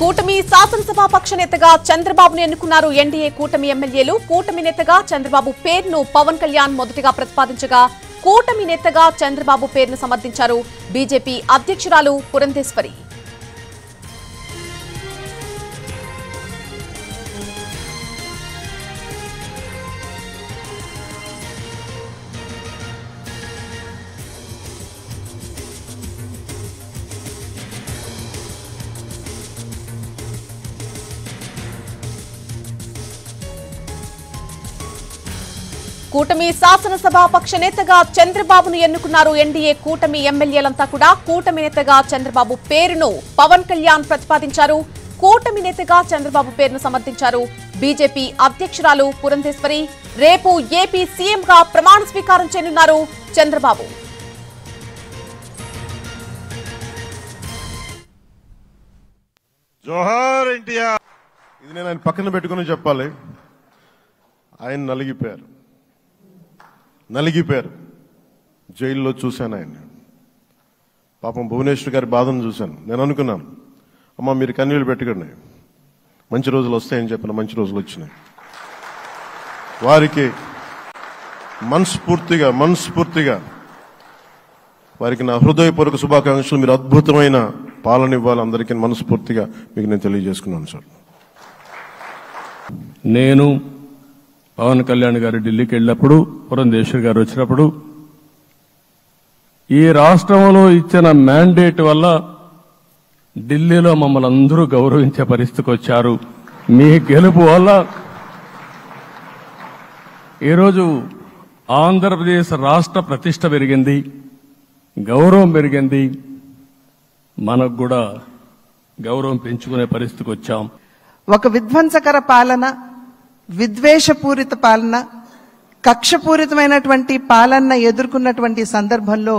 కూటమి శాసనసభాపక్ష నేతగా చంద్రబాబును ఎన్నుకున్నారు ఎన్డీఏ కూటమి ఎమ్మెల్యేలు. కూటమి నేతగా చంద్రబాబు పేరును పవన్ కళ్యాణ్ మొదటగా ప్రతిపాదించగా కూటమి నేతగా చంద్రబాబు పేరును సమర్థించారు బీజేపీ అధ్యక్షురాలు పురంధేశ్వరి. కూటమి శాసనసభాపక్ష నేతగా చంద్రబాబును ఎన్నుకున్నారు ఎన్డీఏ కూటమి ఎమ్మెల్యేలంతా కూడా. కూటమి నేతగా చంద్రబాబు పేరును పవన్ కళ్యాణ్ ప్రతిపాదించారు. కూటమి నేతగా చంద్రబాబు పేరును సమర్థించారు బీజేపీ అధ్యక్షురాలు పురంధేశ్వరి. రేపు ఏపీ సీఎంగా ప్రమాణ స్వీకారం చేయనున్నారు చంద్రబాబు. జోహార్ ఎన్టీఆర్. ఇది నేను ఆయన పక్కన పెట్టుకుని చెప్పాలి. ఆయన నలిగిపోయారు. జైల్లో చూశాను ఆయన. పాపం భువనేశ్వర్ గారి బాధను చూశాను. నేను అనుకున్నాను, అమ్మ మీరు కన్నీళ్లు పెట్టుకోండి, మంచి రోజులు వస్తాయని చెప్పిన మంచి రోజులు వచ్చినాయి. వారికి మనస్ఫూర్తిగా వారికి నా హృదయపూర్వక శుభాకాంక్షలు. మీరు అద్భుతమైన పాలన ఇవ్వాలి అందరికీ మనస్ఫూర్తిగా మీకు నేను తెలియజేసుకున్నాను సార్. నేను పవన్ కళ్యాణ్ గారు ఢిల్లీకి వెళ్ళినప్పుడు, పురంధేశ్వరి గారు వచ్చినప్పుడు ఈ రాష్ట్రంలో ఇచ్చిన మ్యాండేట్ వల్ల ఢిల్లీలో మమ్మల్ని అందరూ గౌరవించే పరిస్థితికి వచ్చారు. మీ గెలుపు వల్ల ఈరోజు ఆంధ్రప్రదేశ్ రాష్ట్ర ప్రతిష్ట పెరిగింది, గౌరవం పెరిగింది. మనకు కూడా గౌరవం పెంచుకునే పరిస్థితికి వచ్చాం. ఒక విధ్వంసకర పాలన, విద్వేషపూరిత పాలన, కక్షపూరితమైనటువంటి పాలన ఎదుర్కొన్నటువంటి సందర్భంలో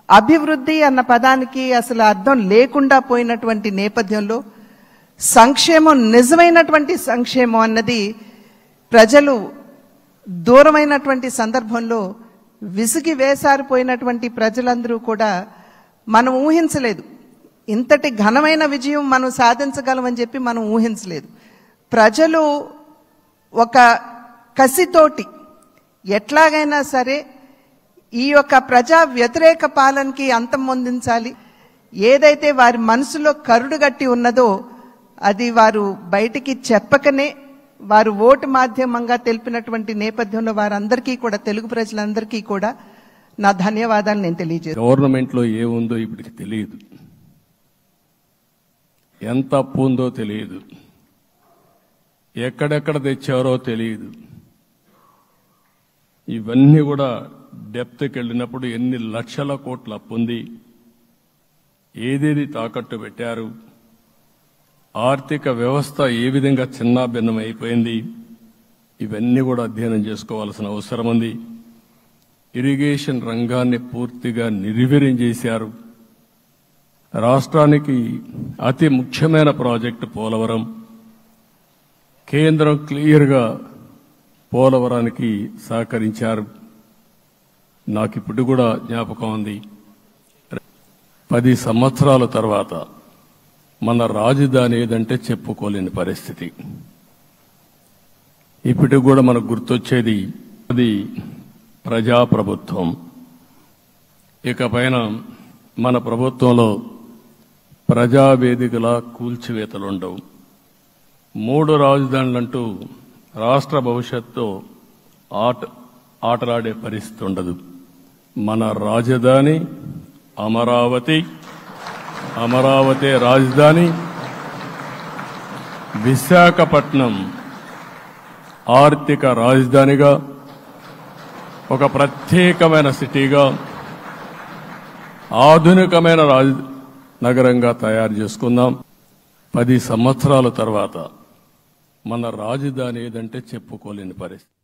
అభివృద్ధి అన్న పదానికి అసలు అర్థం లేకుండా పోయినటువంటి నేపథ్యంలో సంక్షేమం, నిజమైనటువంటి సంక్షేమం అన్నది ప్రజలు దూరమైనటువంటి సందర్భంలో విసిగి వేసారిపోయినటువంటి ప్రజలందరూ కూడా మనం ఊహించలేదు. ఇంతటి ఘనమైన విజయం మనం సాధించగలమని చెప్పి మనం ఊహించలేదు. ప్రజలు ఒక కసితోటి ఎట్లాగైనా సరే ఈ యొక్క ప్రజా వ్యతిరేక పాలనకి అంతం పొందించాలి. ఏదైతే వారి మనసులో కరుడుగట్టి ఉన్నదో అది వారు బయటికి చెప్పకనే వారు ఓటు మాధ్యమంగా తెలిపినటువంటి నేపథ్యంలో వారందరికీ కూడా, తెలుగు ప్రజలందరికీ కూడా నా ధన్యవాదాలు నేను తెలియజేస్తాను. గవర్నమెంట్ లో ఏముందో ఇప్పటికి తెలియదు, ఎంత అప్పు ఉందో తెలియదు, ఎక్కడెక్కడ తెచ్చారో తెలియదు. ఇవన్నీ కూడా డెప్త్కి వెళ్ళినప్పుడు ఎన్ని లక్షల కోట్ల అప్పు ఉంది, ఏదేది తాకట్టు పెట్టారు, ఆర్థిక వ్యవస్థ ఏ విధంగా చిన్నాభిన్నం అయిపోయింది, ఇవన్నీ కూడా అధ్యయనం చేసుకోవాల్సిన అవసరం ఉంది. ఇరిగేషన్ రంగాన్ని పూర్తిగా నిర్వీర్యం చేశారు. రాష్ట్రానికి అతి ముఖ్యమైన ప్రాజెక్టు పోలవరం. కేంద్రం క్లియర్గా పోలవరానికి సహకరించారు. నాకు ఇప్పుడు కూడా జ్ఞాపకం ఉంది, 10 సంవత్సరాల తర్వాత మన రాజధాని ఏదంటే చెప్పుకోలేని పరిస్థితి. ఇప్పటికి కూడా మనకు గుర్తొచ్చేది అది ప్రజాప్రభుత్వం. ఇకపైన మన ప్రభుత్వంలో ప్రజావేదికల కూల్చివేతలుండవు. 3 రాజధానులంటూ రాష్ట్ర భవిష్యత్తు ఆటలాడే పరిస్థితి ఉండదు. మన రాజధాని అమరావతి, అమరావతి రాజధాని. విశాఖపట్నం ఆర్థిక రాజధానిగా, ఒక ప్రత్యేకమైన సిటీగా, ఆధునికమైన నగరంగా తయారు చేసుకుందాం. 10 సంవత్సరాల తర్వాత మన రాజధాని ఏదంటే చెప్పుకోలేని పరిస్థితి.